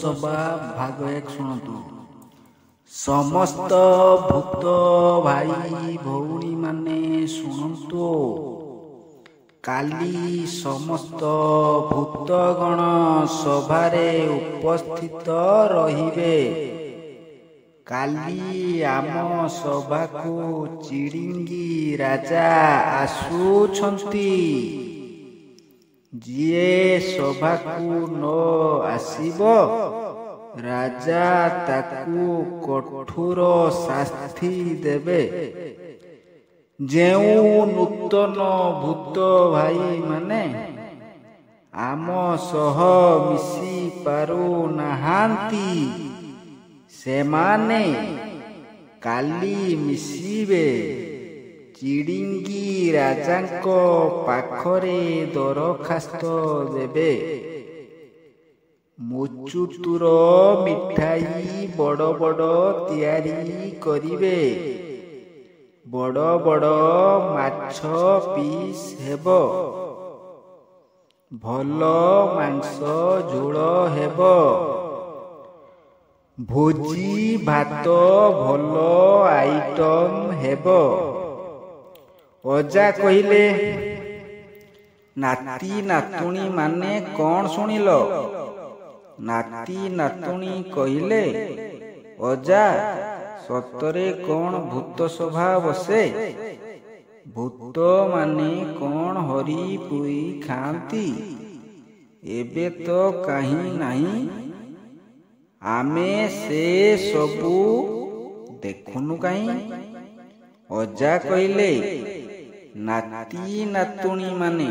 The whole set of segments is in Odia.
ସଭା ଭାଗ 1 ଶୁଣନ୍ତୁ। ସମସ୍ତ ଭୂତ ଭାଇ ଭଉଣୀମାନେ ଶୁଣନ୍ତୁ। କାଲି ସମସ୍ତ ଭୂତଗଣ ସଭାରେ ଉପସ୍ଥିତ ରହିବେ। କାଲି ଆମ ସଭାକୁ ଚିଡ଼ିଙ୍ଗି ରାଜା ଆସୁଛନ୍ତି। ଯିଏ ସଭାକୁ ନ ଆସିବ ରାଜା ତାକୁ କଠୋର ଶାସ୍ତି ଦେବେ। ଯେଉଁ ନୂତନ ଭୂତ ଭାଇମାନେ ଆମ ସହ ମିଶି ପାରୁନାହାନ୍ତି ସେମାନେ କାଲି ମିଶିବେ। ଚିଡ଼ିଙ୍ଗି ରାଜାଙ୍କ ପାଖରେ ଦରଖାସ୍ତ ଦେବେ। ମୁଚୁତୁର ମିଠାଇ ବଡ଼ ବଡ଼ ତିଆରି କରିବେ। ବଡ଼ ବଡ଼ ମାଛ ପିସ୍ ହେବ। ଭଲ ମାଂସ ଝୋଳ ହେବ। ଭୋଜି ଭାତ ଭଲ ଆଇଟମ ହେବ। ଅଜା କହିଲେ, ନାତି ନାତୁଣୀ ମାନେ କ'ଣ ଶୁଣିଲ? ନାତି ନାତୁଣୀ କହିଲେ, ଅଜା ସତରେ କ'ଣ ଭୂତ ସଭା ବସେ? ଭୂତ ମାନେ କ'ଣ ହରି ପୁଇ ଖାଆନ୍ତି? ଏବେ ତ କାହିଁ ନାହିଁ। ଆମେ ସେ ସବୁ ଦେଖୁନୁ କାହିଁ? ଅଜା କହିଲେ, ନାତି ନାତୁଣୀ ମାନେ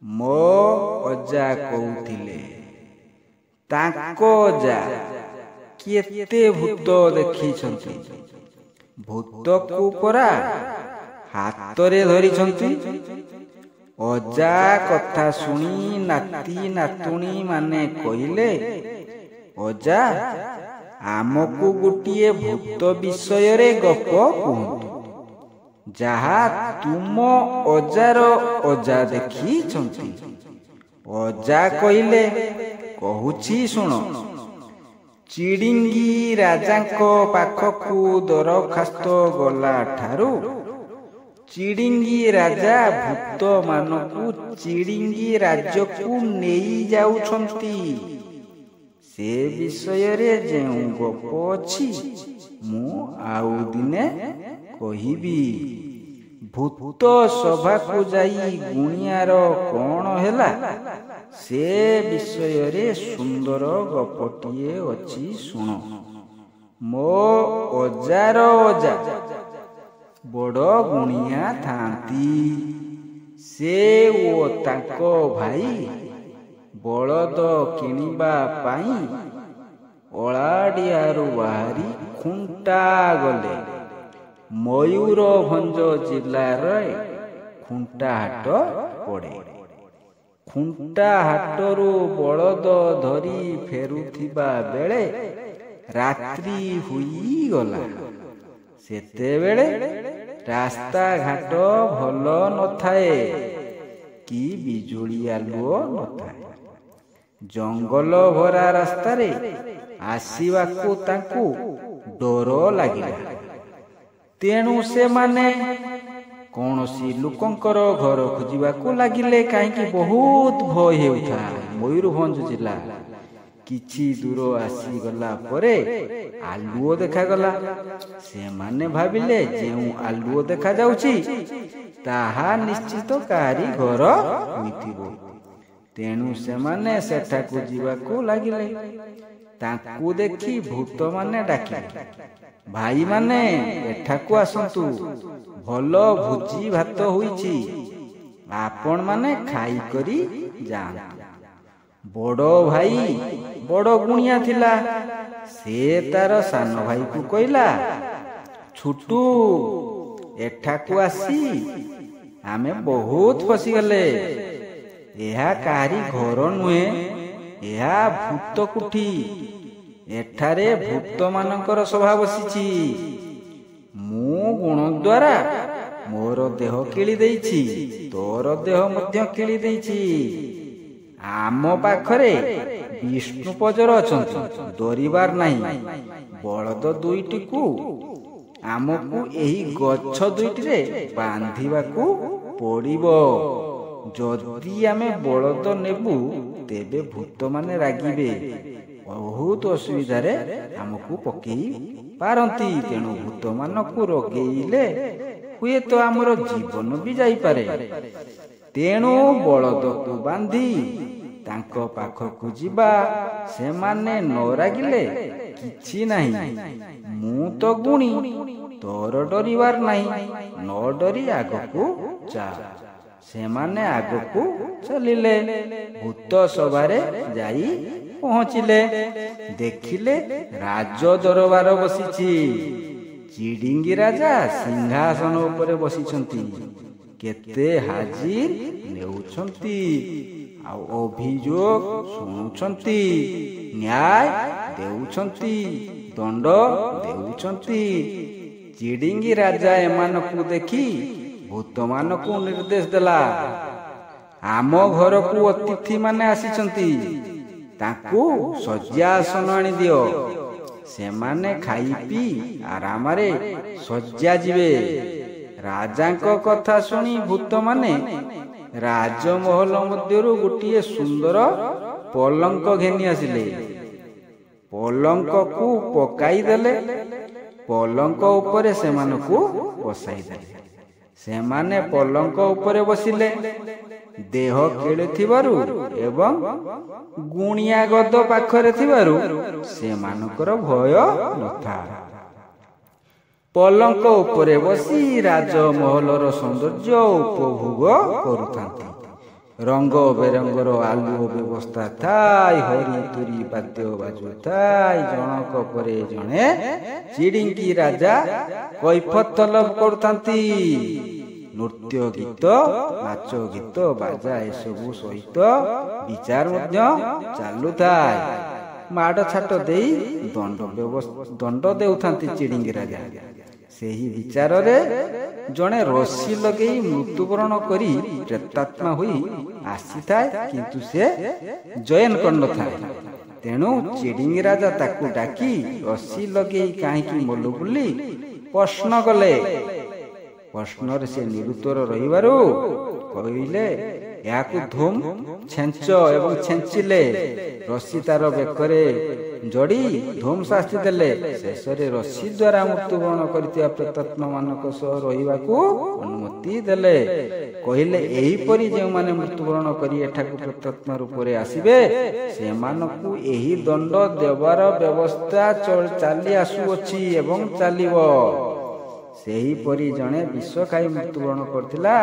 ମୋ ଅଜା କହୁଥିଲେ। ତାଙ୍କ ଅଜା କେତେ ଭୂତ ଦେଖିଛନ୍ତି। ଭୂତକୁ ପରା ହାତରେ ଧରିଛନ୍ତି। ଅଜା କଥା ଶୁଣି ନାତି ନାତୁଣୀ ମାନେ କହିଲେ, ଅଜା ଆମକୁ ଗୋଟିଏ ଭୂତ ବିଷୟରେ ଗପ କୁହନ୍ତୁ, ଯାହା ତୁମ ଅଜାର ଅଜା ଦେଖିଛନ୍ତି। ଅଜା କହିଲେ, କହୁଛି ଶୁଣ। ଚିଡ଼ିଙ୍ଗି ରାଜାଙ୍କ ପାଖକୁ ଦରଖାସ୍ତ ଗଲା ଠାରୁ ଚିଡ଼ିଙ୍ଗି ରାଜା ଭୂତମାନଙ୍କୁ ଚିଡ଼ିଙ୍ଗି ରାଜ୍ୟକୁ ନେଇ ଯାଉଛନ୍ତି। ସେ ବିଷୟରେ ଯେଉଁ ଗପ ଅଛି ମୁଁ ଆଉ ଦିନେ କହିବି। ଭୂତ ସଭାକୁ ଯାଇ ଗୁଣିଆର କ'ଣ ହେଲା ସେ ବିଷୟରେ ସୁନ୍ଦର ଗପଟିଏ ଅଛି, ଶୁଣ। ମୋ ଅଜାର ଅଜା ବଡ଼ ଗୁଣିଆ ଥାନ୍ତି। ସେ ଓ ତାଙ୍କ ଭାଇ ବଳଦ କିଣିବା ପାଇଁ ଅଳାଡ଼ିଆରୁ ବାହାରି ଖୁଣ୍ଟା ଗଲେ। ମୟୂରଭଞ୍ଜ ଜିଲ୍ଲାରେ ଖୁଣ୍ଟା ହାଟ ପଡ଼େ। ଖୁଣ୍ଟା ହାଟରୁ ବଳଦ ଧରି ଫେରୁଥିବା ବେଳେ ରାତ୍ରି ହୋଇଗଲା। ସେତେବେଳେ ରାସ୍ତାଘାଟ ଭଲ ନଥାଏ କି ବିଜୁଳି ଆଲୁଅ ନଥାଏ। ଜଙ୍ଗଲ ଭରା ରାସ୍ତାରେ ଆସିବାକୁ ତାଙ୍କୁ ଡର ଲାଗିଲା। ତେଣୁ ସେମାନେ କୌଣସି ଲୋକଙ୍କର ଘର ଖୋଜିବାକୁ ଲାଗିଲେ, କାହିଁକି ବହୁତ ଭୟ ହେଉଥାଏ। ମୟୂରଭଞ୍ଜ ଜିଲ୍ଲା କିଛି ଦୂର ଆସିଗଲା ପରେ ଆଲୁଅ ଦେଖାଗଲା। ସେମାନେ ଭାବିଲେ, ଯେଉଁ ଆଲୁଅ ଦେଖାଯାଉଛି ତାହା ନିଶ୍ଚିତ କାହାରି ଘର ହୋଇଥିବ। ତେଣୁ ସେମାନେ ସେଠାକୁ ଯିବାକୁ ଲାଗିଲେ। ତାଙ୍କୁ ଦେଖି ଭୂତମାନେ ଡାକିଲେ, ଭାଇମାନେ ଏଠାକୁ ଆସନ୍ତୁ, ଭଲ ଭୋଜି ଭାତ ହୋଇଛି, ଆପଣମାନେ ଖାଇକରି ଯାଆନ୍ତୁ। ବଡ଼ ଭାଇ ବଡ଼ ଗୁଣିଆ ଥିଲା। ସେ ତାର ସାନ ଭାଇକୁ କହିଲା, ଛୁଟୁ ଏଠାକୁ ଆସି ଆମେ ବହୁତ ଫସିଗଲେ। ଏହା କାହାରି ଘର ନୁହେଁ, ଏହା ଭୂତ କୋଠି। ଏଠାରେ ଭୂତମାନଙ୍କର ସଭା ବସିଛି। ମୁଁ ଗୁଣ ଦ୍ୱାରା ମୋର ଦେହ କିଳି ଦେଇଛି, ତୋର ଦେହ ମଧ୍ୟ କିଳି ଦେଇଛି। ଆମ ପାଖରେ ବିଷ୍ଣୁ ପଜର ଅଛନ୍ତି, ଡରିବାର ନାହିଁ। ବଳଦ ଦୁଇଟିକୁ ଆମକୁ ଏହି ଗଛ ଦୁଇଟିରେ ବାନ୍ଧିବାକୁ ପଡ଼ିବ। ଯଦି ଆମେ ବଳଦ ନେବୁ ତେବେ ଭୂତମାନେ ରାଗିବେ, ବହୁତ ଅସୁବିଧାରେ ଆମକୁ ପକେଇ ପାରନ୍ତି। ତେଣୁ ଭୂତମାନଙ୍କୁ ରଗେଇଲେ ହୁଏତ ଆମର ଜୀବନ ବି ଯାଇପାରେ। ତେଣୁ ବଳଦକୁ ବାନ୍ଧି ତାଙ୍କ ପାଖକୁ ଯିବା। ସେମାନେ ନ ରାଗିଲେ କିଛି ନାହିଁ। ମୁଁ ତ ଗୁଣି, ତୋର ଡରିବାର ନାହିଁ, ନ ଡରି ଆଗକୁ ଯା। ସେମାନେ ଆଗକୁ ଚାଲିଲେ। ଭୂତ ସଭାରେ ଯାଇ ପହଞ୍ଚିଲେ। ଦେଖିଲେ ରାଜ ଦରବାର ବସିଛି। ଚିଡ଼ିଙ୍ଗି ରାଜା ସିଂହାସନ ଉପରେ ବସିଛନ୍ତି। କେତେ ହାଜିର ନେଉଛନ୍ତି, ଆଉ ଅଭିଯୋଗ ଶୁଣୁଛନ୍ତି, ନ୍ୟାୟ ଦେଉଛନ୍ତି, ଦଣ୍ଡ ଦେଉଛନ୍ତି। ଚିଡ଼ିଙ୍ଗି ରାଜା ଏମାନଙ୍କୁ ଦେଖି ଭୂତମାନଙ୍କୁ ନିର୍ଦ୍ଦେଶ ଦେଲା, ଆମ ଘରକୁ ଅତିଥି ମାନେ ଆସିଛନ୍ତି, ତାଙ୍କୁ ଶଯ୍ୟାସନ ଆଣିଦିଅ। ସେମାନେ ଖାଇ ପିଇ ଆରାମରେ ଶଯ୍ୟା ଯିବେ। ରାଜାଙ୍କ କଥା ଶୁଣି ଭୂତମାନେ ରାଜମହଲ ମଧ୍ୟରୁ ଗୋଟିଏ ସୁନ୍ଦର ପଲଙ୍କ ଘେନି ଆସିଲେ। ପଲଙ୍କକୁ ପକାଇ ଦେଲେ। ପଲଙ୍କ ଉପରେ ସେମାନଙ୍କୁ ବସାଇଦେଲେ। ସେମାନେ ପଲଙ୍କ ଉପରେ ବସିଲେ। ଦେହ ଖେଳୁଥିବାରୁ ଏବଂ ଗୁଣିଆ ଗଦ ପାଖରେ ଥିବାରୁ ସେମାନଙ୍କର ଭୟ ନଥାଏ। ପଲଙ୍କ ଉପରେ ବସି ରାଜମହଲର ସୌନ୍ଦର୍ଯ୍ୟ ଉପଭୋଗ କରୁଥାନ୍ତି। ରଙ୍ଗ ବେରଙ୍ଗର ଆଲୁଅ ବ୍ୟବସ୍ଥା ଥାଏ, ହରି ତୁରି ବାଦ୍ୟ ବାଜୁଥାଏ। ଜଣକ ପରେ ଜଣେ ଚିଡ଼ିଙ୍ଗି ରାଜା କୈଫିୟତ ତଲବ କରୁଥାନ୍ତି। ନୃତ୍ୟ ଗୀତ, ନାଚ ଗୀତ, ବାଜା ଏସବୁ ସହିତ ବିଚାର ମଧ୍ୟ ଚାଲୁଥାଏ। ମାଡ଼ ଛାଟ ଦେଇ ଦଣ୍ଡ ଦେଉଥାନ୍ତି ଚିଡ଼ିଙ୍ଗି ରାଜା। ସେହି ବିଚାରରେ ଜଣେ ରସି ଲଗେଇ ମୃତ୍ୟୁବରଣ କରି ପ୍ରେତାତ୍ମା ହୋଇ ଆସିଥାଏ, କିନ୍ତୁ ସେ ଜଏନ କରିନଥାଏ। ତେଣୁ ଚିଡ଼ିଙ୍ଗି ରାଜା ତାକୁ ଡାକି ରସି ଲଗେଇ କାହିଁକି ମଲୁ ବୋଲି ପ୍ରଶ୍ନ କଲେ। ପ୍ରଶ୍ନରେ ସେ ନିରୁତ୍ତର ରହିବାରୁ କହିଲେ, ଏହାକୁ ଧୁମ ଛେଞ୍ଚ ଏବଂ ଛେଞ୍ଚିଲେ। ରସି ତାର ବେକରେ ଜଡ଼ି ଧୁମ ଶାସ୍ତି ଦେଲେ। ଶେଷରେ ରସି ଦ୍ୱାରା ମୃତ୍ୟୁବରଣ କରିଥିବା ପ୍ରେତାତ୍ମା ମାନଙ୍କ ସହ ରହିବାକୁ ଅନୁମତି ଦେଲେ। କହିଲେ, ଏହିପରି ଯେଉଁମାନେ ମୃତ୍ୟୁବରଣ କରି ଏଠାକୁ ପ୍ରେତାତ୍ମା ରୂପରେ ଆସିବେ, ସେମାନଙ୍କୁ ଏହି ଦଣ୍ଡ ଦେବାର ବ୍ୟବସ୍ଥା ଚାଲି ଆସୁଅଛି ଏବଂ ଚାଲିବ। ସେହିପରି ଜଣେ ବିଷ ଖାଇ ମୃତ୍ୟୁବରଣ କରିଥିଲା,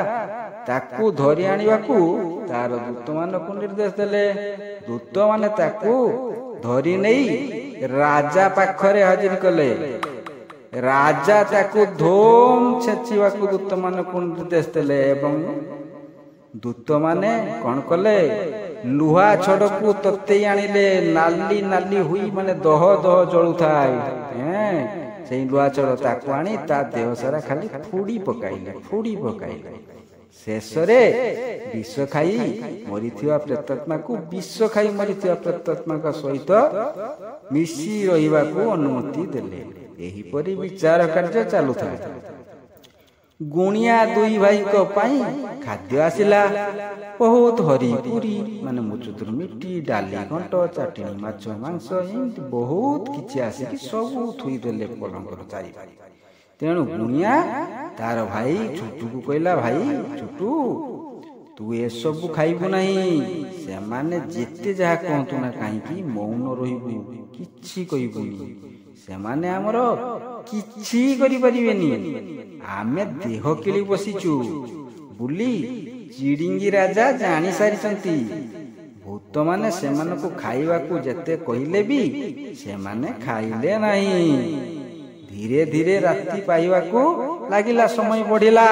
ତାକୁ ଧରି ଆଣିବାକୁ ତାର ଦୂତମାନଙ୍କୁ ନିର୍ଦ୍ଦେଶ ଦେଲେ। ଦୂତମାନେ ତାକୁ ଧରି ନେଇ ରାଜା ପାଖରେ ହାଜିର କଲେ। ରାଜା ତାକୁ ଧୁମ ଛେଚିବାକୁ ଦୂତମାନଙ୍କୁ ନିର୍ଦ୍ଦେଶ ଦେଲେ ଏବଂ ଦୂତମାନେ କଣ କଲେ, ଲୁହା ଛଡ଼କୁ ତତେଇ ଆଣିଲେ। ନାଲି ନାଲି ହୋଇ ମାନେ ଦହ ଦହ ଜଳୁଥାଏ। ସେଇ ଲୁହା ଛଡ଼ ତାକୁ ଆଣି ତା ଦେହ ସାରା ଖାଲି ଫୁଡ଼ି ପକାଇଲେ। ଶେଷରେ ବିଷ ଖାଇ ମରିଥିବା ପ୍ରେତାତ୍ମାକୁ ବିଷ ଖାଇ ମରିଥିବା ପ୍ରେତାତ୍ମାଙ୍କ ସହିତ ମିଶି ରହିବାକୁ ଅନୁମତି ଦେଲେ। ଏହିପରି ବିଚାର କାର୍ଯ୍ୟ ଚାଲୁଥାଏ। ଗୁଣିଆ ଦୁଇ ଭାଇଙ୍କ ପାଇଁ ଖାଦ୍ୟ ଆସିଲା। ବହୁତ ହରି ପୁରୀ ମାନେ ମୁଚୁଦୁର ମିଟି, ଡାଲି ଘଣ୍ଟ, ଚାଟିଣି, ମାଛ, ମାଂସ, ଏମିତି ବହୁତ କିଛି ଆସିକି ସବୁ ଥୋଇଦେଲେ ପଲଙ୍କର ଚାରିପାଖେ। ତେଣୁ ଗୁଣିଆ ତାର ଭାଇ ଛୁଟୁକୁ କହିଲା, ଭାଇ ଛୁଟୁ, ତୁ ଏସବୁ ଖାଇବୁ ନାହିଁ। ସେମାନେ ଯେତେ ଯାହା କହନ୍ତୁ ନା କାହିଁକି ମୌନ ରହିବୁ, କିଛି କହିବୁନି। ସେମାନେ ଆମର କିଛି କରିପାରିବେନି। ଆମେ ଦେହ କିଳି ବସିଛୁ ବୋଲି ଚିଡ଼ିଙ୍ଗି ରାଜା ଜାଣି ସାରିଛନ୍ତି। ଭୂତମାନେ ସେମାନଙ୍କୁ ଖାଇବାକୁ ଯେତେ କହିଲେ ବି ସେମାନେ ଖାଇଲେ ନାହିଁ। ଧୀରେ ଧୀରେ ରାତି ପାଇବାକୁ ଲାଗିଲା, ସମୟ ବଢିଲା।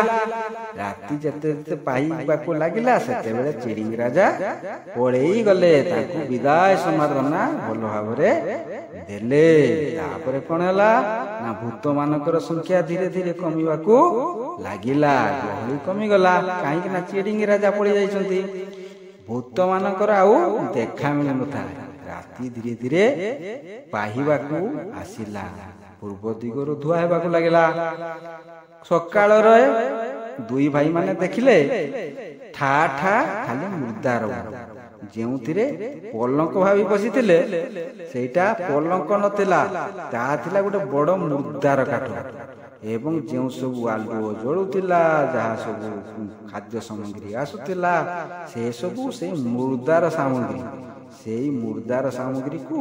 ରାତି ଯେତେ ଯେତେ ପାଇବାକୁ ଲାଗିଲା, ସେତେବେଳେ ଚିଡ଼ିଙ୍ଗି ରାଜା ପଳେଇ ଗଲେ। ତାଙ୍କୁ ବିଦାୟ ସମ୍ବର୍ଦ୍ଧନା ଭଲ ଭାବରେ ଦେଲେ। ତାପରେ କଣ ହେଲା ନା, ଭୂତ ମାନଙ୍କର ସଂଖ୍ୟା ଧୀରେ ଧୀରେ କମିବାକୁ ଲାଗିଲା। ଗହଳି କମିଗଲା, କାହିଁକି ନା ଚିଡ଼ିଙ୍ଗି ରାଜା ପଳେଇ ଯାଇଛନ୍ତି। ଭୂତ ମାନଙ୍କର ଆଉ ଦେଖା ମିଳୁନଥାଏ। ରାତି ଧୀରେ ଧୀରେ ପାହିବାକୁ ଆସିଲା। ପୂର୍ବ ଦିଗରୁ ଧୂଆ ହେବାକୁ ଲାଗିଲା। ସକାଳରେ ଦୁଇ ଭାଇ ମାନେ ଦେଖିଲେ ଠା ଠା ଖାଲି ମୁର୍ଦାର, ଯେଉଁଥିରେ ପଲଙ୍କ ଭାବି ବସିଥିଲେ ସେଇଟା ପଲଙ୍କ ନଥିଲା, ତାହା ଥିଲା ଗୋଟେ ବଡ଼ ମୁର୍ଦାର କାଠ। ଏବଂ ଯେଉଁ ସବୁ ଆଲୁଅ ଜଳୁଥିଲା, ଯାହା ସବୁ ଖାଦ୍ୟ ସାମଗ୍ରୀ ଆସୁଥିଲା, ସେ ସବୁ ସେଇ ମୁର୍ଦାର ସାମଗ୍ରୀ। ସେଇ ମୁର୍ଦାର ସାମଗ୍ରୀକୁ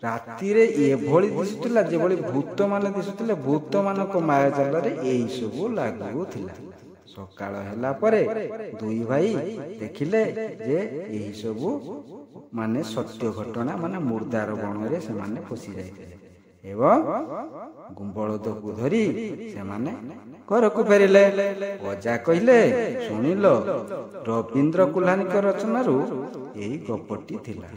ରାତିରେ ଏଭଳି ଦିଶୁଥିଲା ଯେଭଳି ଭୂତମାନେ ଦିଶୁଥିଲେ। ଭୂତମାନଙ୍କ ମାୟାଜାଲରେ ଏଇ ସବୁ ଲାଗୁଥିଲା। ସକାଳ ହେଲା ପରେ ଦୁଇ ଭାଇ ଦେଖିଲେ ଯେ ଏହି ସବୁ ମାନେ ସତ୍ୟ ଘଟଣା, ମାନେ ମୁର୍ଦାର ବଣରେ ସେମାନେ ପଶି ଯାଇଥିଲେ। ଏବଂ ବଳଦକୁ ଧରି ସେମାନେ ଘରକୁ ଫେରିଲେ। ଅଜା କହିଲେ, ଶୁଣିଲ, ରବୀନ୍ଦ୍ର କୁଲ୍ହାନୀଙ୍କ ରଚନାରୁ ଏହି ଗପଟି ଥିଲା।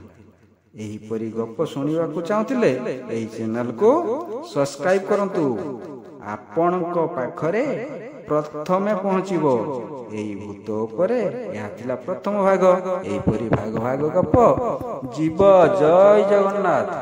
ଏହିପରି ଗପ ଶୁଣିବାକୁ ଚାହୁଁଥିଲେ ଏହି ଚ୍ୟାନେଲକୁ ସବସ୍କ୍ରାଇବ କରନ୍ତୁ। ଆପଣଙ୍କ ପାଖରେ ପ୍ରଥମେ ପହଞ୍ଚିବ ଏହି ଭୂତ ଉପରେ। ଏହା ଥିଲା ପ୍ରଥମ ଭାଗ। ଏହିପରି ଭାଗ ଭାଗ ଗପ ଯିବ। ଜୟ ଜଗନ୍ନାଥ।